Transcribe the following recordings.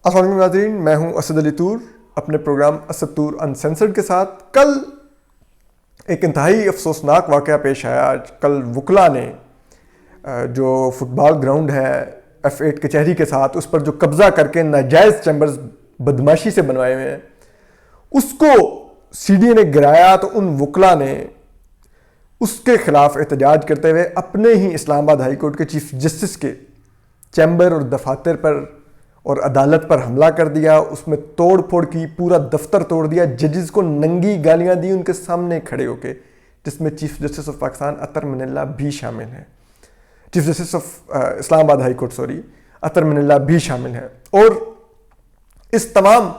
السلام علیکم ناظرین، میں ہوں اسد علی طور اپنے پروگرام اسد طور انسینسرڈ کے ساتھ۔ کل ایک انتہائی افسوسناک واقعہ پیش آیا۔ آج کل وکلا نے جو فٹ بال گراؤنڈ ہے F8 کچہری کے ساتھ، اس پر جو قبضہ کر کے ناجائز چیمبرز بدماشی سے بنوائے ہوئے ہیں، اس کو سی ڈی اے نے گرایا تو ان وکلا نے اس کے خلاف احتجاج کرتے ہوئے اپنے ہی اسلام آباد ہائی کورٹ کے چیف جسٹس کے چیمبر اور دفاتر پر اور عدالت پر حملہ کر دیا، اس میں توڑ پھوڑ کی، پورا دفتر توڑ دیا، ججز کو ننگی گالیاں دی ان کے سامنے کھڑے ہو کے، جس میں چیف جسٹس آف پاکستان اطہر من اللہ بھی شامل ہیں، چیف جسٹس آف اسلام آباد ہائی کورٹ اطہر من اللہ بھی شامل ہیں۔ اور اس تمام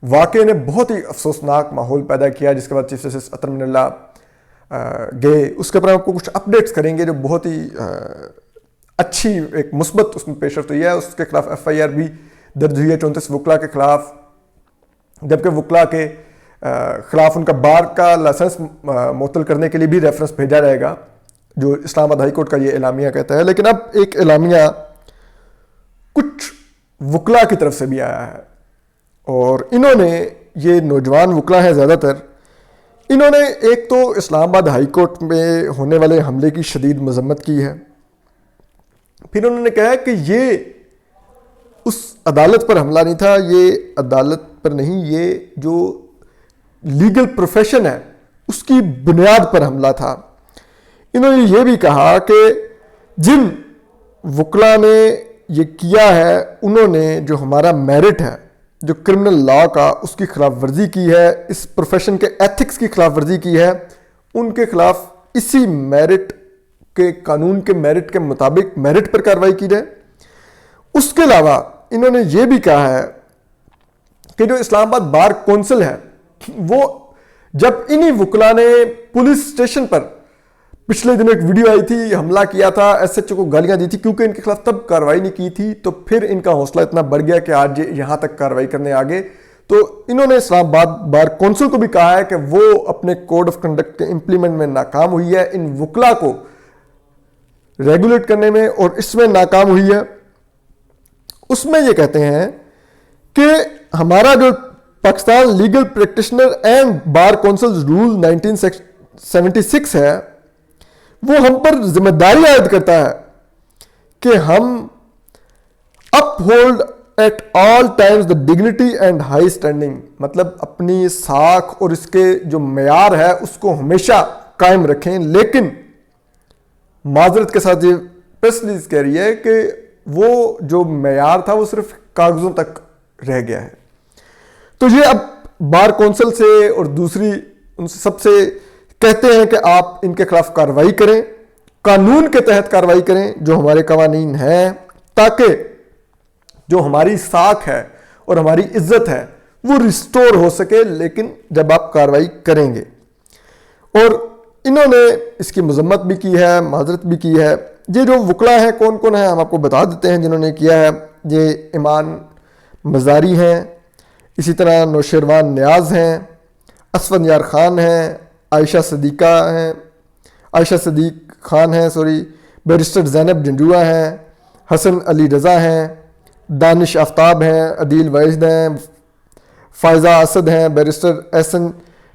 واقعے نے بہت ہی افسوسناک ماحول پیدا کیا، جس کے بعد چیف جسٹس اطہر من اللہ گئے۔ اس کے اوپر آپ کو کچھ اپڈیٹس کریں گے جو بہت ہی اچھی ایک مثبت اس میں پیش رفت ہوئی ہے۔ اس کے خلاف FIR بھی درج ہوئی ہے 34 وکلا کے خلاف، جبکہ وکلا کے خلاف ان کا بار کا لائسنس معطل کرنے کے لیے بھی ریفرنس بھیجا جائے گا، جو اسلام آباد ہائی کورٹ کا یہ اعلامیہ کہتا ہے۔ لیکن اب ایک اعلامیہ کچھ وکلا کی طرف سے بھی آیا ہے، اور انہوں نے، یہ نوجوان وکلا ہیں زیادہ تر، انہوں نے ایک تو اسلام آباد ہائی کورٹ میں ہونے والے حملے کی شدید مذمت کی ہے، پھر انہوں نے کہا کہ یہ اس عدالت پر حملہ نہیں تھا، یہ عدالت پر نہیں، یہ جو لیگل پروفیشن ہے اس کی بنیاد پر حملہ تھا۔ انہوں نے یہ بھی کہا کہ جن وکلا نے یہ کیا ہے، انہوں نے جو ہمارا میرٹ ہے، جو کرمنل لا کا، اس کی خلاف ورزی کی ہے، اس پروفیشن کے ایتھکس کی خلاف ورزی کی ہے، ان کے خلاف اسی میرٹ کے قانون کے میرٹ کے مطابق میرٹ پر کارروائی کی جائے۔ اس کے علاوہ انہوں نے یہ بھی کہا ہے کہ جو اسلام آباد بار کونسل ہے، وہ جب انہی وکلا نے پولیس اسٹیشن پر پچھلے دن ایک ویڈیو آئی تھی، حملہ کیا تھا، SHO کو گالیاں دی تھی کیونکہ ان کے خلاف تب کارروائی نہیں کی تھی، تو پھر ان کا حوصلہ اتنا بڑھ گیا کہ آج یہاں تک کارروائی کرنے آگے۔ تو انہوں نے اسلام آباد بار کونسل کو بھی کہا ہے کہ وہ اپنے کوڈ آف کنڈکٹ کے امپلیمنٹ میں ناکام ہوئی ہے، ان وکلا کو ریگولیٹ کرنے میں، اور اس میں ناکام ہوئی ہے۔ اس میں یہ کہتے ہیں کہ ہمارا جو Pakistan legal practitioner and bar council rule 1976 ہے، وہ ہم پر ذمہ داری عائد کرتا ہے کہ ہم uphold at all times the dignity and high standing, مطلب اپنی ساکھ اور اس کے جو معیار ہے اس کو ہمیشہ قائم رکھیں۔ لیکن معذرت کے ساتھ یہ پریس ریلیز کہہ رہی ہے کہ وہ جو معیار تھا وہ صرف کاغذوں تک رہ گیا ہے۔ تو یہ اب بار کونسل سے اور دوسری ان سے سب سے کہتے ہیں کہ آپ ان کے خلاف کارروائی کریں، قانون کے تحت کارروائی کریں جو ہمارے قوانین ہیں، تاکہ جو ہماری ساکھ ہے اور ہماری عزت ہے وہ ریسٹور ہو سکے، لیکن جب آپ کارروائی کریں گے۔ اور انہوں نے اس کی مذمت بھی کی ہے، معذرت بھی کی ہے۔ یہ جو وکلا ہیں کون کون ہیں ہم آپ کو بتا دیتے ہیں جنہوں نے کیا ہے۔ یہ ایمان مزاری ہیں، اسی طرح نوشیروان نیاز ہیں، اسفند یار خان ہیں، عائشہ صدیق خان ہیں، بیرسٹر زینب جنجوعہ ہیں، حسن علی رضا ہیں، دانش آفتاب ہیں، عدیل واجد ہیں، فائزہ اسد ہیں، بیرسٹر احسن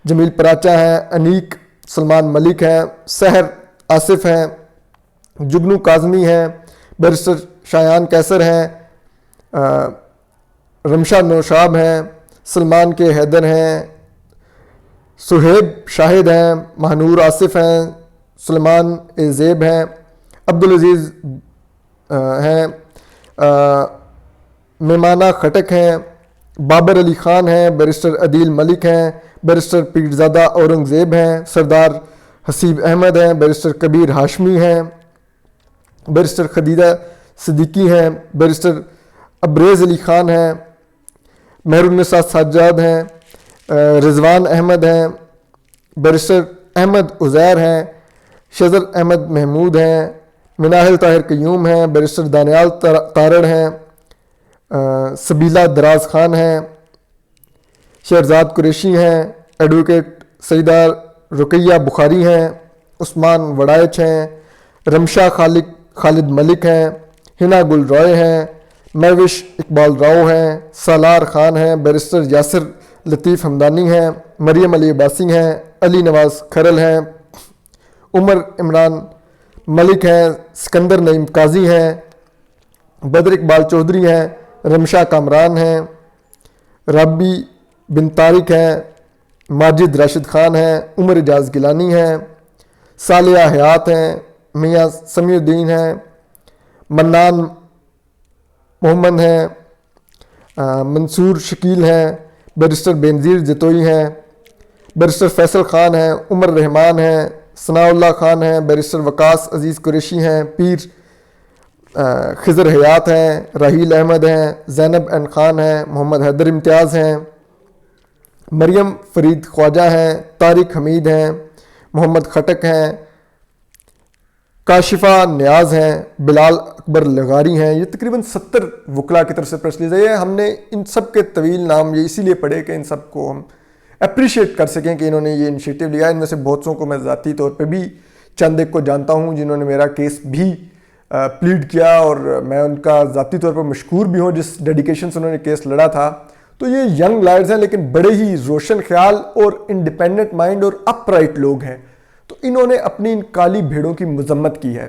جمیل پراچا ہیں، انیک سلمان ملک ہیں، سحر آصف ہیں، جگنو کاظمی ہیں، بیرسٹر شایان کیسر ہیں، رمشا نوشاب ہیں، سلمان کے حیدر ہیں، سہیب شاہد ہیں، مہنور آصف ہیں، سلمان زیب ہیں، عبدالعزیز ہیں، میمانہ خٹک ہیں، بابر علی خان ہیں، بیرسٹر عدیل ملک ہیں، بیرسٹر پیرزادہ اورنگزیب ہیں، سردار حسیب احمد ہیں، بیرسٹر کبیر ہاشمی ہیں، بیرسٹر خدیجہ صدیقی ہیں، بیرسٹر ابریز علی خان ہیں، مہرالنساء سجاد ہیں، رضوان احمد ہیں، بیرسٹر احمد عزیر ہیں، شذر احمد محمود ہیں، مناہل طاہر قیوم ہیں، بیرسٹر دانیال تارڑ ہیں، سبیلہ دراز خان ہیں، شہرزاد قریشی ہیں، ایڈوکیٹ سیدہ رقیہ بخاری ہیں، عثمان وڑائچ ہیں، رمشا خالد ملک ہیں، ہنا گل رائے ہیں، مہوش اقبال راؤ ہیں، سالار خان ہیں، بیرسٹر یاسر لطیف ہمدانی ہیں، مریم علی عباسی ہیں، علی نواز کھرل ہیں، عمر عمران ملک ہیں، سکندر نعیم قاضی ہیں، بدر اقبال چودھری ہیں، رمشا کامران ہیں، رابی بن طارق ہیں، ماجد راشد خان ہیں، عمر اجاز گیلانی ہیں، صالحہ حیات ہیں، میاں سمیع الدین ہیں، منان محمد ہیں، منصور شکیل ہیں، بیرسٹر بینظیر جتوئی ہیں، بیرسٹر فیصل خان ہیں، عمر رحمان ہیں، ثناء اللہ خان ہیں، بیرسٹر وقاص عزیز قریشی ہیں، پیر خضر حیات ہیں، راحیل احمد ہیں، زینب این خان ہیں، محمد حیدر امتیاز ہیں، مریم فرید خواجہ ہیں، طارق حمید ہیں، محمد خٹک ہیں، کاشفہ نیاز ہیں، بلال اکبر لغاری ہیں۔ یہ تقریباً 70 وکلاء کی طرف سے پریس ریلیز ہے۔ ہم نے ان سب کے طویل نام یہ اسی لیے پڑھے کہ ان سب کو ہم اپریشیٹ کر سکیں کہ انہوں نے یہ انیشیٹو لیا۔ ان میں سے بہت سو کو میں ذاتی طور پہ بھی چند ایک کو جانتا ہوں جنہوں نے میرا کیس بھی پلیڈ کیا، اور میں ان کا ذاتی طور پر مشکور بھی ہوں جس ڈیڈیکیشن سے انہوں نے کیس لڑا تھا۔ تو یہ ینگ لائرز ہیں لیکن بڑے ہی روشن خیال اور انڈیپینڈنٹ مائنڈ اور اپ رائٹ لوگ ہیں۔ تو انہوں نے اپنی ان کالی بھیڑوں کی مذمت کی ہے۔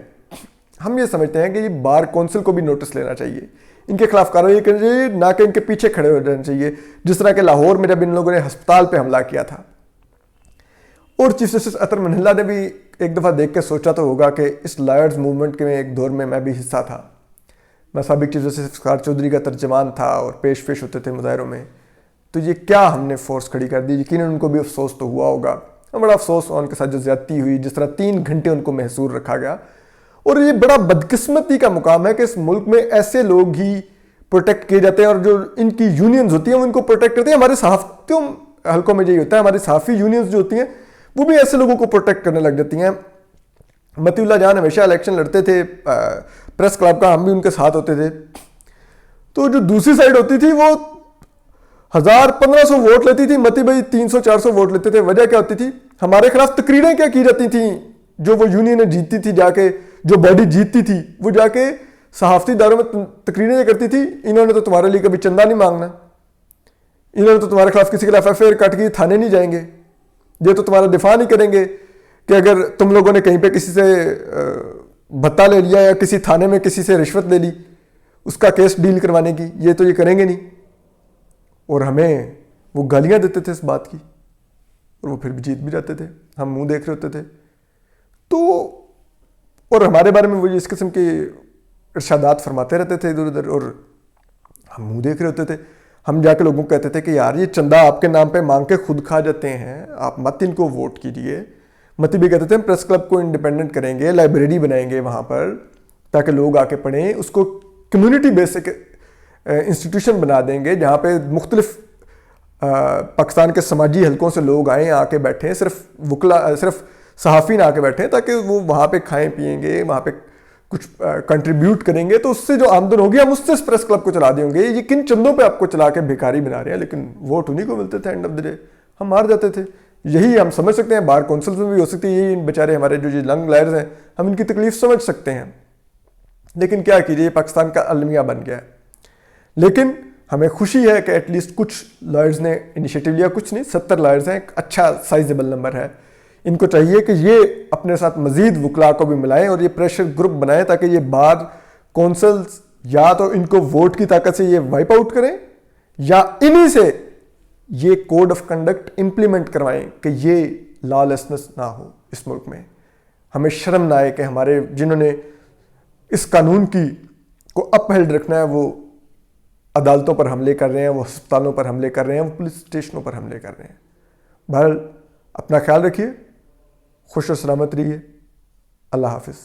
ہم یہ سمجھتے ہیں کہ یہ بار کونسل کو بھی نوٹس لینا چاہیے، ان کے خلاف کارروائی کرنی چاہیے، نہ کہ ان کے پیچھے کھڑے ہو جانا چاہیے، جس طرح کہ لاہور میں جب ان لوگوں نے ہسپتال پہ حملہ کیا تھا۔ اور چیف جسٹس اطہر منہلا نے بھی ایک دفعہ دیکھ کے سوچا تو ہوگا کہ اس لائرز موومنٹ کے ایک دور میں بھی حصہ تھا۔ میں سابق چیف جسٹس افتخار چودھری کا ترجمان تھا اور پیش ہوتے تھے مظاہروں میں۔ تو یہ کیا ہم نے فورس کھڑی کر دی؟ یقیناً ان کو بھی افسوس تو ہوا ہوگا، بڑا افسوس ان کے ساتھ جو زیادتی ہوئی، جس طرح 3 گھنٹے ان کو محصور رکھا گیا۔ اور یہ بڑا بدقسمتی کا مقام ہے کہ اس ملک میں ایسے لوگ ہی پروٹیکٹ کیے جاتے ہیں، اور جو ان کی یونینز ہوتی ہیں وہ ان کو پروٹیکٹ کرتی ہیں۔ ہمارے صحافیوں حلقوں میں یہی ہوتا ہے، ہماری صحافی یونینز جو ہوتی ہیں وہ بھی ایسے لوگوں کو پروٹیکٹ کرنے لگ جاتی ہیں۔ متی اللہ جان ہمیشہ الیکشن لڑتے تھے پریس کلب کا، ہم بھی ان کے ساتھ ہوتے تھے۔ تو جو دوسری سائڈ ہوتی تھی وہ 1000-1500 ووٹ لیتی تھی، متی بھائی 300-400 ووٹ لیتے تھے۔ وجہ کیا ہوتی تھی؟ ہمارے خلاف تقریریں کیا کی جاتی تھیں، جو وہ یونینیں جیتتی تھی، جا کے جو باڈی جیتتی تھی وہ جا کے صحافتی اداروں میں تقریریں یہ کرتی تھی، انہوں نے تو تمہارے لیے کبھی چندہ نہیں مانگنا، انہوں نے تو تمہارے خلاف کسی کے خلاف ایف آئی آر کٹ کی تھانے نہیں جائیں گے، یہ تو تمہارا دفاع نہیں کریں گے کہ اگر تم لوگوں نے کہیں پہ کسی سے بھتہ لے لیا یا کسی تھانے میں کسی سے رشوت لے لی اس کا کیس ڈیل کروانے کی، یہ تو یہ کریں گے نہیں۔ اور ہمیں وہ گالیاں دیتے تھے اس بات کی، اور وہ پھر بھی جیت بھی جاتے تھے، ہم منہ دیکھ رہے ہوتے تھے۔ تو اور ہمارے بارے میں وہ اس قسم کے ارشادات فرماتے رہتے تھے ادھر ادھر، اور ہم منہ دیکھ رہے ہوتے تھے۔ ہم جا کے لوگوں کو کہتے تھے کہ یار یہ چندہ آپ کے نام پہ مانگ کے خود کھا جاتے ہیں، آپ مت ان کو ووٹ کیجیے۔ متی بھی کہتے تھے ہم پریس کلب کو انڈیپینڈنٹ کریں گے، لائبریری بنائیں گے وہاں پر تاکہ لوگ آ کے پڑھیں، اس کو کمیونٹی بیسک انسٹیٹیوشن بنا دیں گے جہاں پہ مختلف پاکستان کے سماجی حلقوں سے لوگ آئیں، آ کے بیٹھیں، صرف صحافی نہ آ کے بیٹھیں، تاکہ وہ وہاں پہ کھائیں پیئیں گے، وہاں پہ کچھ کنٹریبیوٹ کریں گے، تو اس سے جو آمدن ہوگی ہم اس سے اس پریس کلب کو چلا دیں گے۔ یہ کن چندوں پہ آپ کو چلا کے بھیکاری بنا رہے ہیں، لیکن ووٹ انہیں کو ملتے تھے، اینڈ آف دی ڈے ہم ہار جاتے تھے۔ یہی ہم سمجھ سکتے ہیں، بار کونسلز میں بھی ہو سکتی ہے، یہی بیچارے ہمارے جو ینگ لائرز ہیں، ہم ان کی تکلیف سمجھ سکتے ہیں، لیکن کیا کیجیے، یہ پاکستان کا المیہ بن گیا ہے۔ لیکن ہمیں خوشی ہے کہ ایٹ لیسٹ کچھ لائرز نے انیشیٹو لیا، کچھ نہیں، 70 لائرز ہیں، ایک اچھا سائزیبل نمبر ہے۔ ان کو چاہیے کہ یہ اپنے ساتھ مزید وکلاء کو بھی ملائیں اور یہ پریشر گروپ بنائیں تاکہ یہ بار کونسلز یا تو ان کو ووٹ کی طاقت سے یہ وائپ آؤٹ کریں، یا انہی سے یہ کوڈ آف کنڈکٹ امپلیمنٹ کروائیں کہ یہ لا لیسنس نہ ہو اس ملک میں۔ ہمیں شرم نہ آئے کہ ہمارے جنہوں نے اس قانون کی کو اپ ہیلڈ رکھنا ہے وہ عدالتوں پر حملے کر رہے ہیں، وہ ہسپتالوں پر حملے کر رہے ہیں، وہ پولیس اسٹیشنوں پر حملے کر رہے ہیں۔ بہرحال اپنا خیال رکھیے، خوش و سلامت رہیے، اللہ حافظ۔